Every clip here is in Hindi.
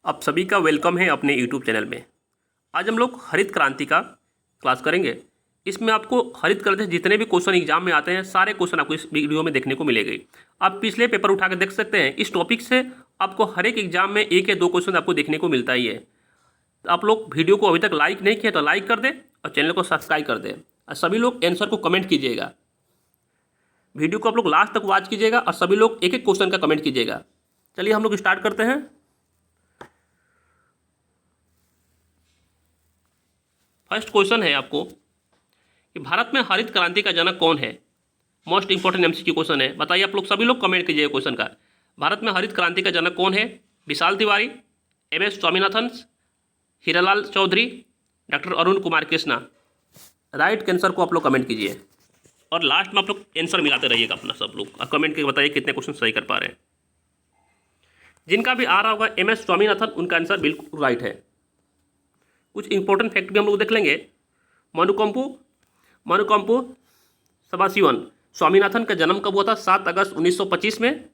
आप सभी का वेलकम है अपने यूट्यूब चैनल में। आज हम लोग हरित क्रांति का क्लास करेंगे। इसमें आपको हरित क्रांति से जितने भी क्वेश्चन एग्जाम में आते हैं सारे क्वेश्चन आपको इस वीडियो में देखने को मिलेंगे। आप पिछले पेपर उठा के देख सकते हैं। इस टॉपिक से आपको हर एक एग्जाम में एक या दो क्वेश्चन आपको देखने को मिलता ही है। तो आप लोग वीडियो को अभी तक लाइक नहीं किया तो लाइक कर दें और चैनल को सब्सक्राइब कर दें और सभी लोग आंसर को कमेंट कीजिएगा। वीडियो को आप लोग लास्ट तक वॉच कीजिएगा और सभी लोग एक एक क्वेश्चन का कमेंट कीजिएगा। चलिए हम लोग स्टार्ट करते हैं। फर्स्ट क्वेश्चन है आपको कि भारत में हरित क्रांति का जनक कौन है। मोस्ट इंपॉर्टेंट एमसीक्यू क्वेश्चन है। बताइए आप लोग सभी लोग कमेंट कीजिए क्वेश्चन का। भारत में हरित क्रांति का जनक कौन है। Vishal Tiwari, MS Swaminathan, Hiralal Chaudhary, doctor Arun Kumar Krishna. Right answer को आप लोग कमेंट कीजिए और लास्ट में आप लोग आंसर मिलाते रहिएगा अपना सब लोग और कमेंट करके बताइए कितने क्वेश्चन सही कर पा रहे हैं। जिनका भी आ रहा होगा एमएस स्वामीनाथन, उनका आंसर बिल्कुल राइट है। कुछ इंपॉर्टेंट फैक्ट भी हम लोग देख लेंगे। मनुकंपु सबासिवन स्वामीनाथन का जन्म कब हुआ था। 7 अगस्त 1925 में।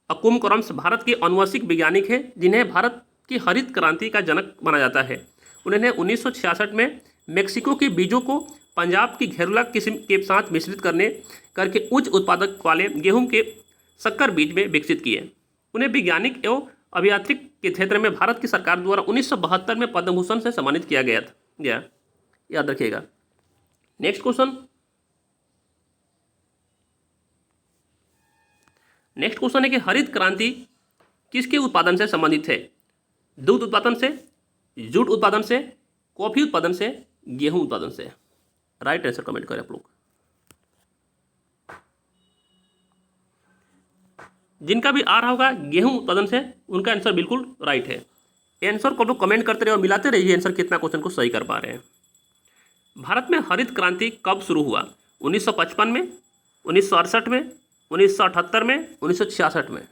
कुमकुरम्स भारत के आनुवंशिक वैज्ञानिक हैं जिन्हें भारत की हरित क्रांति का जनक माना जाता है। उन्होंने 1966 में मेक्सिको के बीजों को पंजाब की घेरुला किस्म के साथ मिश्रित करके उच्च उत्पादक वाले गेहूं के शक्कर बीज में विकसित किए। उन्हें वैज्ञानिक एवं अभियांत्रिक के क्षेत्र में भारत की सरकार द्वारा 1972 में पद्म भूषण से सम्मानित किया गया। याद रखिएगा। नेक्स्ट क्वेश्चन है कि हरित क्रांति किसके उत्पादन से संबंधित है। दूध उत्पादन से, जूट उत्पादन से, कॉफी उत्पादन से, गेहूं उत्पादन से। राइट आंसर कमेंट करें आप लोग। जिनका भी आ रहा होगा गेहूं उत्पादन से, उनका आंसर बिल्कुल राइट है। आंसर को लोग कमेंट करते रहिए और मिलाते रहिए आंसर कितना क्वेश्चन को सही कर पा रहे हैं। भारत में हरित क्रांति कब शुरू हुआ। 1955 में, 1968 में, 1978 में, 1966 में।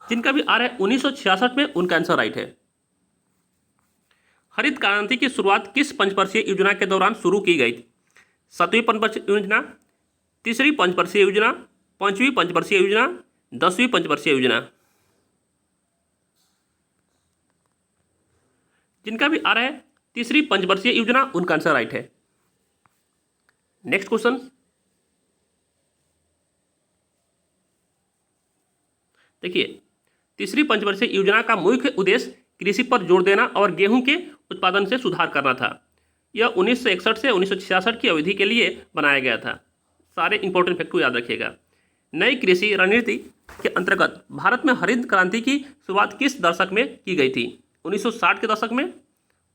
जिनका भी आ रहा है 1966 में, उनका आंसर राइट है। हरित क्रांति की शुरुआत किस पंचवर्षीय योजना के दौरान शुरू की गई थी। 7वीं पंचवर्षीय योजना, 3री पंचवर्षीय योजना, 5वीं पंचवर्षीय योजना, 10वीं पंचवर्षीय योजना। जिनका भी आ रहा है 3री पंचवर्षीय योजना, उनका आंसर राइट है। नेक्स्ट क्वेश्चन देखिए। 3री पंचवर्षीय योजना का मुख्य उद्देश्य कृषि पर जोर देना और गेहूं के उत्पादन से सुधार करना था। यह 1961 से 1966 की अवधि के लिए बनाया गया था। सारे इंपॉर्टेंट फैक्ट को याद रखिएगा। नई कृषि रणनीति के अंतर्गत भारत में हरित क्रांति की शुरुआत किस दशक में की गई थी। 1960 के दशक में,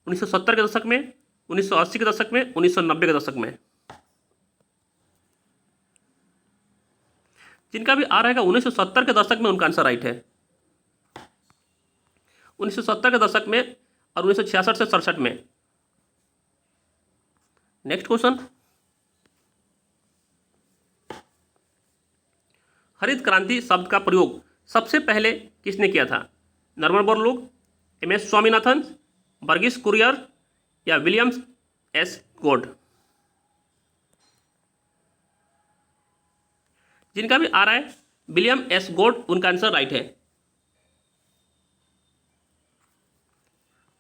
1970 के दशक में, 1980 के दशक में, 1990 के दशक में। जिनका भी आ रहेगा 1970 के दशक में, उनका आंसर राइट है। 1970 के दशक में और 1966 से 67 में। Next question. हरित क्रांति शब्द का प्रयोग सबसे पहले किसने किया था। नॉर्मन बोरलॉग, एमएस स्वामीनाथन, वर्गीस कुरियर या विलियम्स एस गोड। जिनका भी आ रहा है विलियम एस गोड, उनका आंसर राइट है।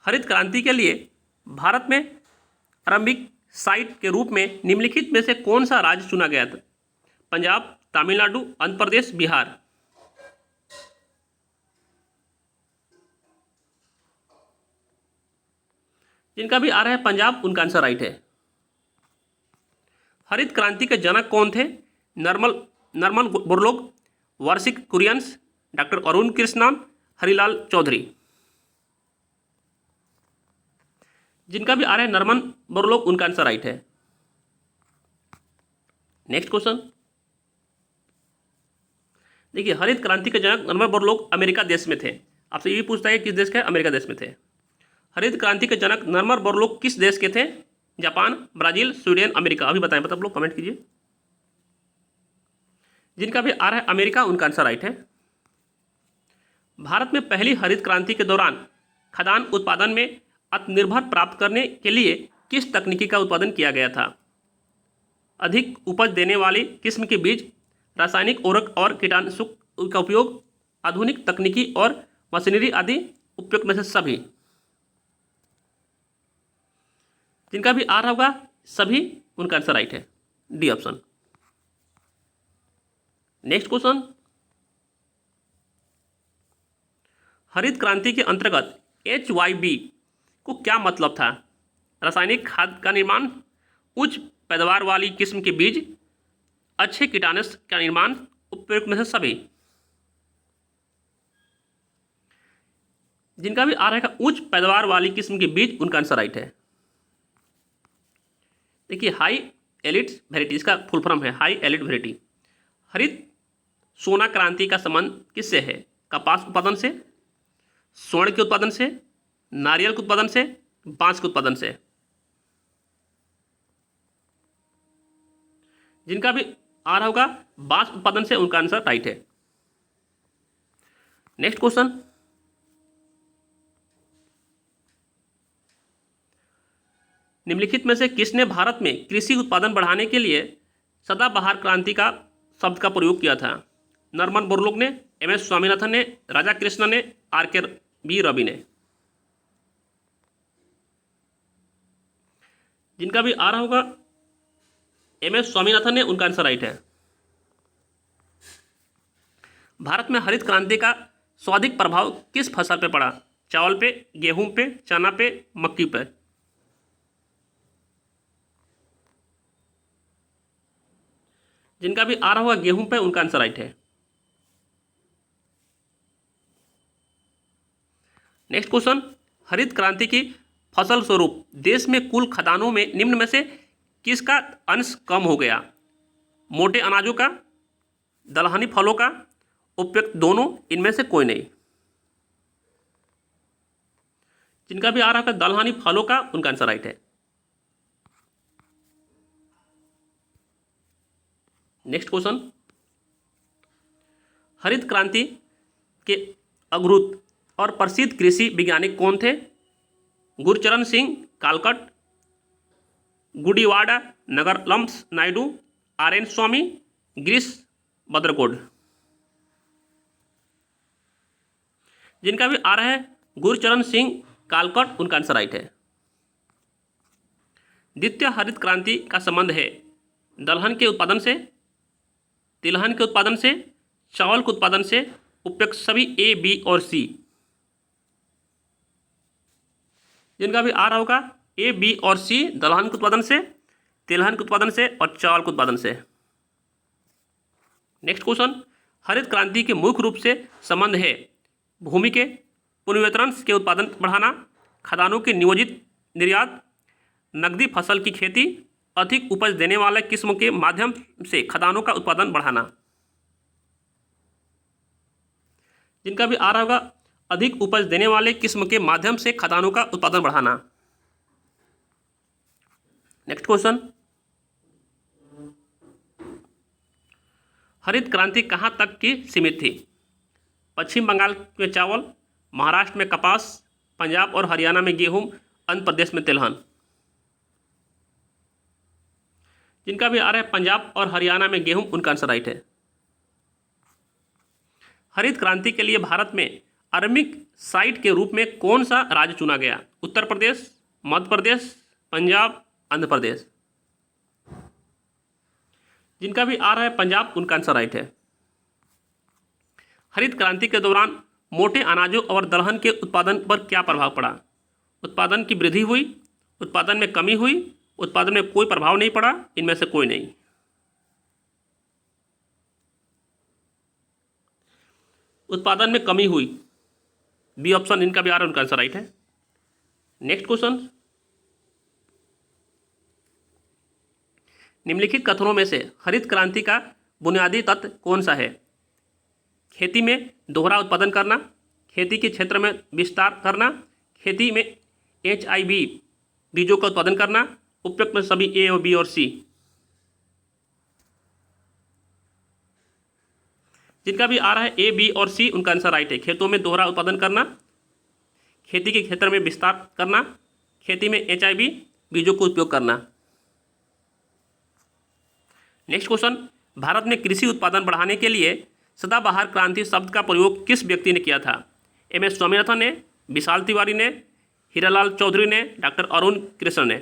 हरित क्रांति के लिए भारत में आरंभिक साइट के रूप में निम्नलिखित में से कौन सा राज्य चुना गया था। पंजाब, तमिलनाडु, आंध्र प्रदेश, बिहार। जिनका भी आ रहा है पंजाब, उनका आंसर राइट है। हरित क्रांति के जनक कौन थे। Norman Borlaug, Verghese Kurien, doctor Arun Krishna, Harilal Chaudhary. जिनका भी आ रहा है नॉर्मन बोरलॉग, उनका आंसर राइट है। नेक्स्ट क्वेश्चन देखिए। हरित क्रांति के जनक नॉर्मन बोरलॉग अमेरिका देश में थे। आपसे ये भी पूछता है किस देश के। अमेरिका देश में थे। हरित क्रांति के जनक नॉर्मन बोरलॉग किस देश के थे। Japan, Brazil, Sweden, America. अभी बताएं, मतलब लोग कमेंट कीजिए। जिनका भी आ रहा है अमेरिका, उनका आंसर राइट है। भारत में पहली हरित क्रांति के दौरान खाद्यान्न उत्पादन में आत्मनिर्भर प्राप्त करने के लिए किस तकनीकी का उत्पादन किया गया था। अधिक उपज देने वाली किस्म के बीज, रासायनिक उर्वरक और कीटनाशक का उपयोग आधुनिक तकनीकी और मशीनरी आदि उपयोग में से सभी। जिनका भी आ रहा होगा सभी, उनका आंसर राइट है, डी ऑप्शन। नेक्स्ट क्वेश्चन, हरित क्रांति के अंतर्गत HYB को क्या मतलब था? रासायनिक खाद का निर्माण, उच्च पैदावार वाली किस्म के बीज, अच्छे कीटनाशक का निर्माण, उपयोग में से सभी। जिनका भी आ रहा है उच्च पैदावार वाली किस्म के बीज, उनका आंसर राइट है। देखिए, हाई एलिड वेराइटी, इसका फुल फॉर्म है हाई एलिड वेराइटी। हरित सोना क्रांति का संबंध किससे है? कपास उत्पादन से, स्वर्ण के उत्पादन से, नारियल के उत्पादन से, बांस के उत्पादन से। जिनका भी आ रहा होगा बांस उत्पादन से, उनका आंसर राइट है। नेक्स्ट क्वेश्चन, निम्नलिखित में से किसने भारत में कृषि उत्पादन बढ़ाने के लिए सदाबहार क्रांति का शब्द का प्रयोग किया था? नॉर्मन बोरलॉग ने, MS स्वामीनाथन ने, राजा कृष्ण ने, RK रवि ने। जिनका भी आ रहा होगा MS स्वामीनाथन ने, उनका आंसर राइट है। भारत में हरित क्रांति का सर्वाधिक प्रभाव किस फसल पे पड़ा? चावल पे, गेहूं पे, चना पे, मक्की पे। जिनका भी आ रहा होगा गेहूं पे, उनका आंसर राइट है। नेक्स्ट क्वेश्चन, हरित क्रांति की फसल स्वरूप देश में कुल खदानों में निम्न में से किसका अंश कम हो गया? मोटे अनाजों का, दलहनी फलों का, उपयुक्त दोनों, इनमें से कोई नहीं। जिनका भी आ रहा है दलहनी फलों का, उनका आंसर राइट है। नेक्स्ट क्वेश्चन, हरित क्रांति के अग्रदूत और प्रसिद्ध कृषि वैज्ञानिक कौन थे? गुरचरण सिंह कालकट, गुडीवाड़ा नगरलम्स नायडू, RN स्वामी, गिरीश बद्रकोड। जिनका भी आ रहा है गुरचरण सिंह कालकट, उनका आंसर राइट है। द्वितीय हरित क्रांति का संबंध है दलहन के उत्पादन से, तिलहन के उत्पादन से, चावल के उत्पादन से, उपयुक्त सभी A, B और C। जिनका भी आ रहा होगा A, B और C, दलहन के उत्पादन से, तिलहन के उत्पादन से और चावल के उत्पादन से। नेक्स्ट क्वेश्चन, हरित क्रांति के मुख्य रूप से संबंध है भूमि के पुनर्वितरण के उत्पादन बढ़ाना, खदानों के नियोजित निर्यात, नकदी फसल की खेती, अधिक उपज देने वाले किस्मों के माध्यम से खदानों का उत्पादन बढ़ाना। जिनका भी आ रहा होगा अधिक उपज देने वाले किस्म के माध्यम से खदानों का उत्पादन बढ़ाना। नेक्स्ट क्वेश्चन, हरित क्रांति कहां तक की सीमित थी? पश्चिम बंगाल में चावल, महाराष्ट्र में कपास, पंजाब और हरियाणा में गेहूं, आंध्र प्रदेश में तिलहन। जिनका भी आ रहा है पंजाब और हरियाणा में गेहूं, उनका आंसर राइट है। हरित क्रांति के लिए भारत में आरंभिक साइट के रूप में कौन सा राज्य चुना गया? उत्तर प्रदेश, मध्य प्रदेश, पंजाब, आंध्र प्रदेश। जिनका भी आ रहा है पंजाब, उनका आंसर राइट है। हरित क्रांति के दौरान मोटे अनाजों और दलहन के उत्पादन पर क्या प्रभाव पड़ा? उत्पादन की वृद्धि हुई, उत्पादन में कमी हुई, उत्पादन में कोई प्रभाव नहीं पड़ा, इनमें से कोई नहीं। उत्पादन में कमी हुई, बी ऑप्शन इनका भी आ रहा है, उनका आंसर राइट है। नेक्स्ट क्वेश्चन, निम्नलिखित कथनों में से हरित क्रांति का बुनियादी तत्व कौन सा है? खेती में दोहरा उत्पादन करना, खेती के क्षेत्र में विस्तार करना, खेती में HIB बीजों का उत्पादन करना, उपयुक्त में सभी A और B और C। जिनका भी आ रहा है A, B और C, उनका आंसर राइट है। खेतों में दोहरा उत्पादन करना, खेती के क्षेत्र में विस्तार करना, खेती में HIB बीजों को उपयोग करना। नेक्स्ट क्वेश्चन, भारत में कृषि उत्पादन बढ़ाने के लिए सदाबहार क्रांति शब्द का प्रयोग किस व्यक्ति ने किया था? एम.एस. स्वामीनाथन ने, विशाल तिवारी ने, हीरालाल चौधरी ने, डॉक्टर अरुण कृष्ण ने।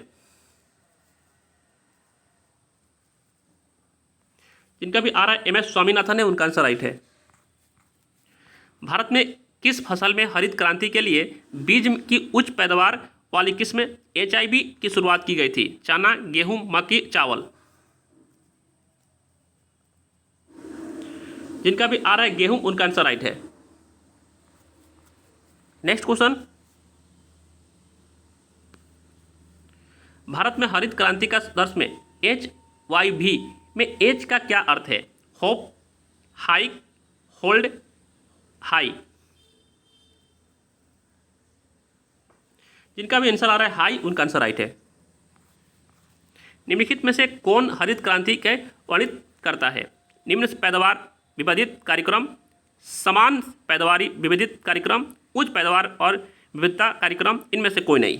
जिनका भी आ रहा है एम.एस. स्वामीनाथन है, उनका आंसर राइट है। भारत में किस फसल में हरित क्रांति के लिए बीज की उच्च पैदावार वाली किस्म HIB की शुरुआत की गई थी? चना, गेहूं, मक्की, चावल। जिनका भी आ रहा है गेहूं, उनका आंसर राइट है। नेक्स्ट क्वेश्चन, भारत में हरित क्रांति का दर्श में HYV में एच का क्या अर्थ है? Hope, high, hold, high. जिनका भी आंसर आ रहा है हाई, उनका आंसर राइट है। निम्नलिखित में से कौन हरित क्रांति के वर्णित करता है? निम्न पैदावार विविधित कार्यक्रम, समान पैदावारी विविधित कार्यक्रम, उच्च पैदावार और विविधता कार्यक्रम, इनमें से कोई नहीं।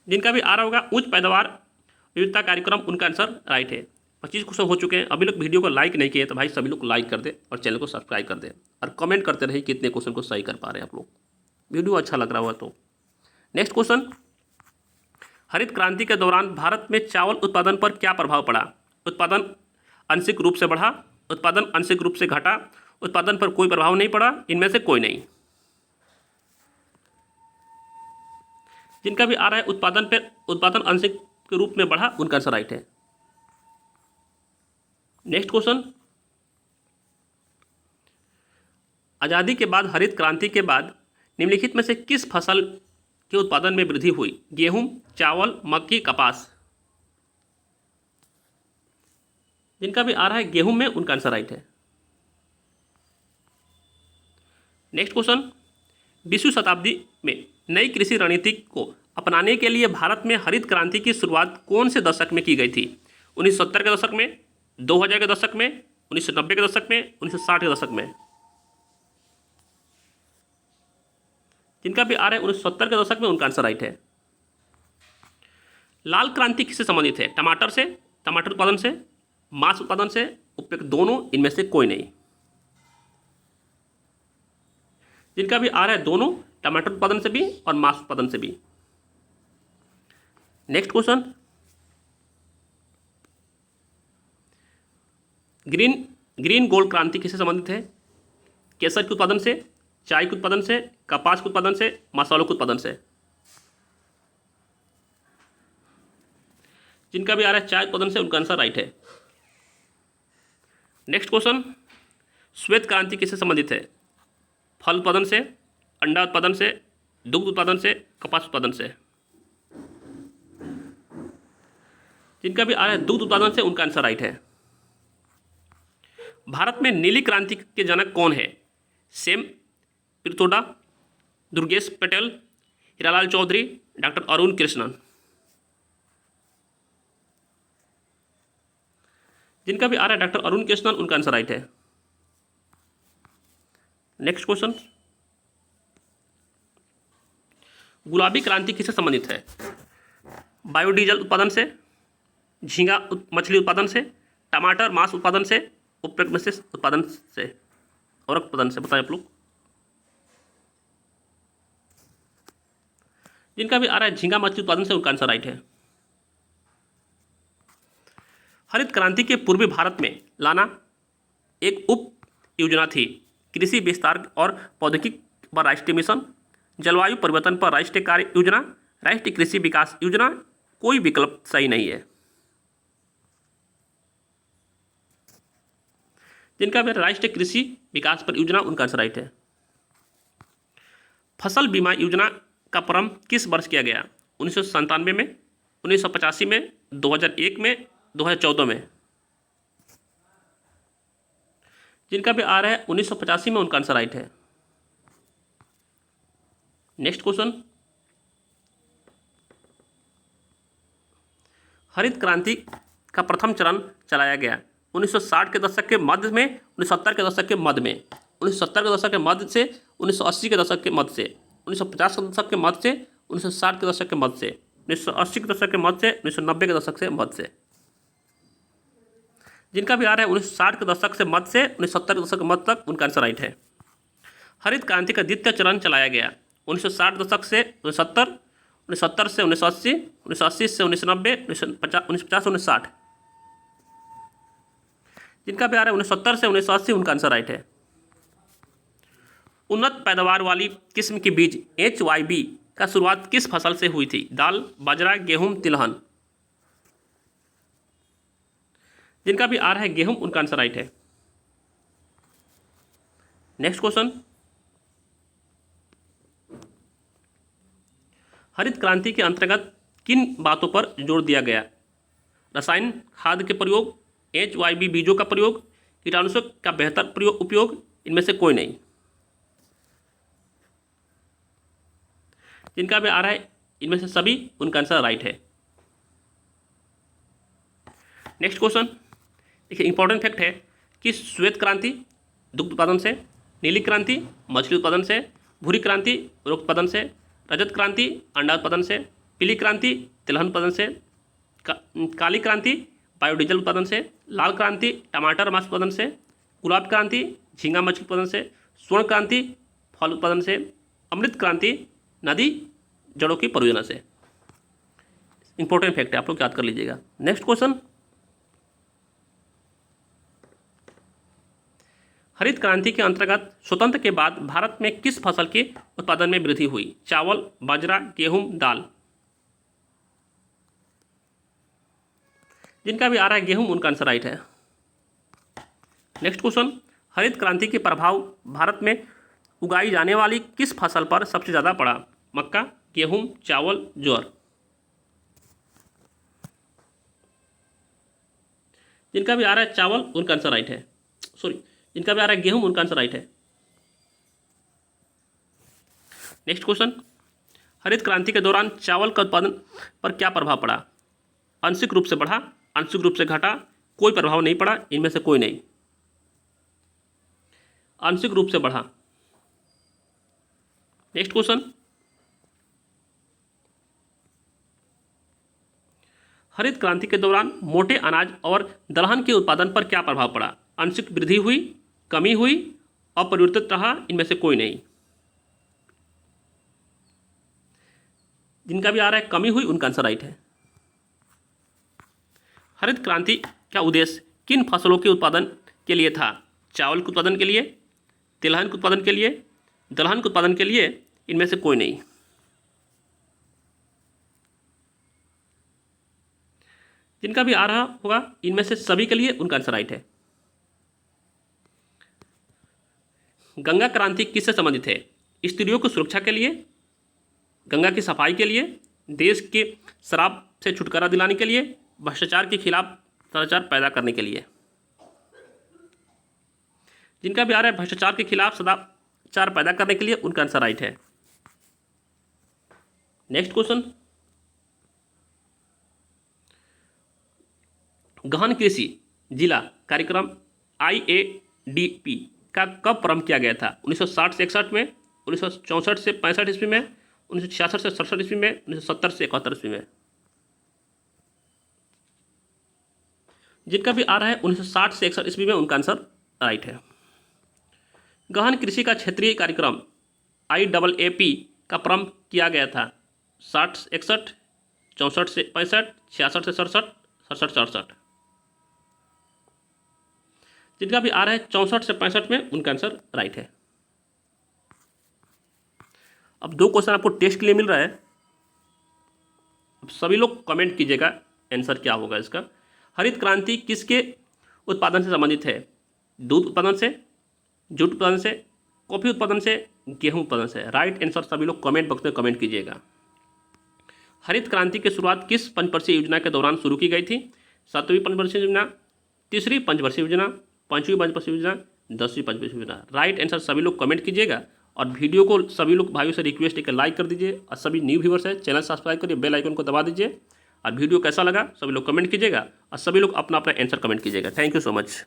जिनका भी आ रहा होगा उच्च पैदावार विविधता कार्यक्रम, उनका आंसर राइट है। 25 क्वेश्चन हो चुके हैं। अभी लोग वीडियो को लाइक नहीं किए तो भाई सभी लोग लाइक कर दे और चैनल को सब्सक्राइब कर दे और कमेंट करते रहिए कितने क्वेश्चन को सही कर पा रहे हैं आप लोग, वीडियो अच्छा लग रहा हुआ तो। नेक्स्ट क्वेश्चन, हरित क्रांति के दौरान भारत में चावल उत्पादन पर क्या प्रभाव पड़ा? उत्पादन आंशिक रूप से बढ़ा, उत्पादन आंशिक रूप से घटा, उत्पादन पर कोई प्रभाव नहीं पड़ा, इनमें से कोई नहीं। जिनका भी आ रहा है उत्पादन आंशिक के रूप में बढ़ा, उनका आंसर राइट है। नेक्स्ट क्वेश्चन, आजादी के बाद हरित क्रांति के बाद निम्नलिखित में से किस फसल के उत्पादन में वृद्धि हुई? गेहूं, चावल, मक्की, कपास। जिनका भी आ रहा है गेहूं में, उनका आंसर राइट है। नेक्स्ट क्वेश्चन, 20वीं शताब्दी में नई कृषि रणनीति को अपनाने के लिए भारत में हरित क्रांति की शुरुआत कौन से दशक में की गई थी? 1970 के दशक में, 2000 के दशक में, 1990 के दशक में, 1960 के दशक में। जिनका भी आ रहा है 1970 के दशक में, उनका आंसर राइट है। लाल क्रांति किससे संबंधित है? टमाटर से, टमाटर उत्पादन से, मांस उत्पादन से, उपयुक्त दोनों, इनमें से कोई नहीं। जिनका भी आ रहा है दोनों, टमाटर उत्पादन से भी और मांस उत्पादन से भी। नेक्स्ट क्वेश्चन, ग्रीन गोल्ड क्रांति किससे संबंधित है? केसर के उत्पादन से, चाय के उत्पादन से, कपास के उत्पादन से, मसालों के उत्पादन से। जिनका भी आ रहा है चाय उत्पादन से, उनका आंसर राइट है। नेक्स्ट क्वेश्चन, श्वेत क्रांति किससे संबंधित है? फल उत्पादन से, अंडा उत्पादन से, दुग्ध उत्पादन से, कपास उत्पादन से। जिनका भी आ रहा है दुग्ध उत्पादन से, उनका आंसर राइट है। भारत में नीली क्रांति के जनक कौन है? सेम पित्रोदा, दुर्गेश पटेल, हीरालाल चौधरी, डॉक्टर अरुण कृष्णन। जिनका भी आ रहा है डॉक्टर अरुण कृष्णन, उनका आंसर राइट है। नेक्स्ट क्वेश्चन, गुलाबी क्रांति किससे संबंधित है? बायोडीजल उत्पादन से, झींगा मछली उत्पादन से, टमाटर मांस उत्पादन से, उपयुक्त में से उत्पादन से और उत्पादन से, बताएं आप लोग। जिनका भी आ रहा है झींगा मछली उत्पादन से, उनका आंसर राइट है। हरित क्रांति के पूर्वी भारत में लाना एक उप योजना थी। कृषि विस्तार और प्रौद्योगिकी पर राष्ट्रीय मिशन, जलवायु परिवर्तन पर राष्ट्रीय कार्य योजना, राष्ट्रीय कृषि विकास योजना, कोई विकल्प सही नहीं है। जिनका भी राष्ट्रीय कृषि विकास पर योजना, उनका आंसर राइट है। फसल बीमा योजना का प्रारंभ किस वर्ष किया गया? 1997 में, 1985 में, 2001 में, 2014 में। जिनका भी आ रहा है 1985 में, उनका आंसर राइट है। नेक्स्ट क्वेश्चन, हरित क्रांति का प्रथम चरण चलाया गया 1960 के दशक के मध्य में, 1970 के दशक के मध्य में, 1970 के दशक के मध्य से, 1980 के दशक के मध्य से, 1950 के दशक के मध्य से, 1960 के दशक के मध्य से, 1980 के दशक के मध्य से, 1990 के दशक से मध्य से। जिनका भी आ रहा है 1960 के दशक से मध्य से 1970 के दशक के मध्य तक, उनका आंसर राइट है। हरित क्रांति का द्वितीय चरण चलाया गया 1960 दशक से 1970, 1970 से 1980, 1980 से 1990, 1950 से 1960। जिनका भी आ रहा है 1970 से 1980, उनका आंसर राइट है। उन्नत पैदावार वाली किस्म की बीज HYB का शुरुआत किस फसल से हुई थी? दाल, बाजरा, गेहूं, तिलहन। जिनका भी आ रहा है गेहूं, उनका आंसर राइट है। नेक्स्ट क्वेश्चन, हरित क्रांति के अंतर्गत किन बातों पर जोर दिया गया? रसायन खाद के प्रयोग, HYB बीजों का प्रयोग, कीटनाशक का बेहतर उपयोग, इनमें से कोई नहीं। जिनका भी आ रहा है इनमें से सभी, उनका आंसर राइट है। नेक्स्ट क्वेश्चन देखिए, इंपॉर्टेंट फैक्ट है कि श्वेत क्रांति दुग्ध उत्पादन से, नीली क्रांति मछली उत्पादन से, भूरी क्रांति उर्वरक उत्पादन से, रजत क्रांति अंडा उत्पादन से, पीली क्रांति तिलहन उत्पादन से, काली क्रांति बायोडीजल उत्पादन से, लाल क्रांति टमाटर मांस उत्पादन से, गुलाब क्रांति झींगा मछली उत्पादन से, स्वर्ण क्रांति फल उत्पादन से, अमृत क्रांति नदी जड़ों की परियोजना से। इंपॉर्टेंट फैक्ट है, आप लोग याद कर लीजिएगा। नेक्स्ट क्वेश्चन, हरित क्रांति के अंतर्गत स्वतंत्र के बाद भारत में किस फसल के उत्पादन में वृद्धि हुई? चावल, बाजरा, गेहूं, दाल। जिनका भी आ रहा है गेहूं, उनका आंसर राइट है। नेक्स्ट क्वेश्चन, हरित क्रांति के प्रभाव भारत में उगाई जाने वाली किस फसल पर सबसे ज़्यादा पड़ा? मक्का, गेहूं, चावल, ज्वार। जिनका भी आ रहा है चावल, उनका आंसर राइट है। जिनका भी आ रहा है गेहूं, उनका आंसर राइट है। नेक्स्ट क्वेश्चन, हरित क्रांति के दौरान चावल का उत्पादन पर क्या प्रभाव पड़ा? आंशिक रूप से बढ़ा, आंशिक रूप से घटा, कोई प्रभाव नहीं पड़ा, इनमें से कोई नहीं। आंशिक रूप से बढ़ा। नेक्स्ट क्वेश्चन, हरित क्रांति के दौरान मोटे अनाज और दलहन के उत्पादन पर क्या प्रभाव पड़ा? आंशिक वृद्धि हुई, कमी हुई, अपरिवर्तित रहा, इनमें से कोई नहीं। जिनका भी आ रहा है कमी हुई, उनका आंसर राइट है। हरित क्रांति का उद्देश्य किन फसलों के उत्पादन के लिए था? चावल के उत्पादन के लिए, तिलहन के उत्पादन के लिए, दलहन के उत्पादन के लिए, इनमें से कोई नहीं। जिनका भी आ रहा होगा इनमें से सभी के लिए, उनका आंसर राइट है। गंगा क्रांति किससे संबंधित है? स्त्रियों की सुरक्षा के लिए, गंगा की सफाई के लिए, देश के शराब से छुटकारा दिलाने के लिए, भ्रष्टाचार के खिलाफ सदाचार पैदा करने के लिए। जिनका भी आ रहा है भ्रष्टाचार के खिलाफ सदाचार पैदा करने के लिए, उनका आंसर राइट है। नेक्स्ट क्वेश्चन, गहन कृषि जिला कार्यक्रम IADP का कब प्रारंभ किया गया था? 1960 से 61 में, 1964 से 65 ईस्वी में, 1966 से 67 ईस्वी में, 1970 से 71 ईस्वी में। जिनका भी आ रहा है 1960 से 61 ईस्वी में, उनका आंसर राइट है। गहन कृषि का क्षेत्रीय कार्यक्रम IAAP का प्रारंभ किया गया था 60 से 61, 64 से 65, 66 से 67, 67 से 68। जिनका भी आ रहा है 64 से 65 में, उनका आंसर राइट है। अब 2 क्वेश्चन आपको टेस्ट के लिए मिल रहा है। अब सभी लोग कमेंट कीजिएगा आंसर क्या होगा इसका। हरित क्रांति किसके उत्पादन से संबंधित है? दूध उत्पादन से, जूट उत्पादन से, कॉफी उत्पादन से, गेहूं उत्पादन से। राइट आंसर सभी लोग कमेंट बॉक्स में कमेंट कीजिएगा। हरित क्रांति की शुरुआत किस पंचवर्षीय योजना के दौरान शुरू की गई थी? 7वीं पंचवर्षीय योजना, 3री पंचवर्षीय योजना, 5वीं पंचवर्षीय योजना, 10वीं पंचवर्षीय योजना। राइट आंसर सभी लोग कमेंट कीजिएगा और वीडियो को सभी लोग भाइयों से रिक्वेस्ट है कि लाइक कर दीजिए और सभी न्यू व्यूअर्स है चैनल सब्सक्राइब करिए, बेल आइकन को दबा दीजिए और वीडियो कैसा लगा सभी लोग कमेंट कीजिएगा और सभी लोग अपना अपना आंसर कमेंट कीजिएगा। Thank you so much.